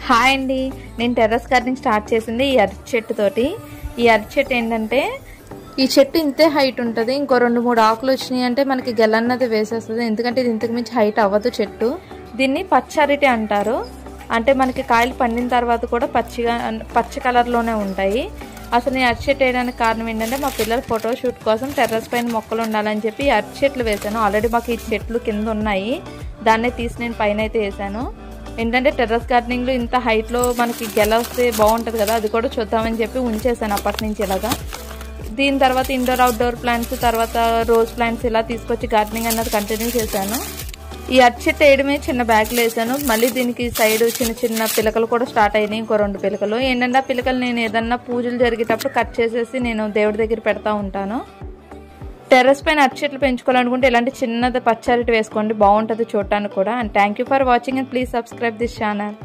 Hi అండి, నేను terrace gardening start చేసింది ఈ అరటి చెట్టు తోటి. ఈ అరటి చెట్టు ఏంటంటే ఈ చెట్టు ఇంతే హైట్ ఉంటుంది. ఇంకో 2-3 ఆకులు వచ్చినాయి అంటే మనకి గెలన్నది వేసేస్తుంది. ఎందుకంటే ఇది ఇంతకు మించి హైట్ అవ్వదు చెట్టు. దీన్ని పచ్చ అరటి అంటారు. అంటే మనకి కాయలు పండిన తర్వాత కూడా పచ్చ కలర్లోనే ఉంటాయి. అసలు నేను అరటి చెట్టు వేయడానికి కారణం ఏంటంటే మా పిల్లల ఫోటోషూట్ కోసం టెర్రస్ పైన మొక్కలు ఉండాలని చెప్పి అరటి చెట్లు వేసాను. ఆల్రెడీ మాకు ఈ చెట్లు కింద ఉన్నాయి, దాన్నే తీసి నేను పైన అయితే వేసాను. ఏంటంటే టెర్రస్ గార్డెనింగ్లో ఇంత హైట్లో మనకి గెల వస్తే బాగుంటుంది కదా, అది కూడా చూద్దామని చెప్పి ఉంచేసాను అప్పటి నుంచి ఇలాగా. దీని తర్వాత ఇండోర్ అవుట్డోర్ ప్లాంట్స్, తర్వాత రోజ్ ప్లాంట్స్ ఇలా తీసుకొచ్చి గార్డెనింగ్ అన్నది కంటిన్యూ చేశాను. ఈ అరటి చెట్టు వేయడమే చిన్న బ్యాగ్లో వేసాను. మళ్ళీ దీనికి సైడ్ చిన్న పిలకలు కూడా స్టార్ట్ అయినాయి, ఇంకో 2 పిలకలు. ఏంటంటే ఆ పిలకలు నేను ఏదన్నా పూజలు జరిగేటప్పుడు కట్ చేసేసి నేను దేవుడి దగ్గర పెడతా ఉంటాను. టెర్రస్ పైన అరటి చెట్లు పెంచుకోవాలనుకుంటే ఇలాంటి చిన్నది పచ్చ అరటి వేసుకోండి, బాగుంటుంది చూడటానికి కూడా. And thank you for watching and please subscribe this channel.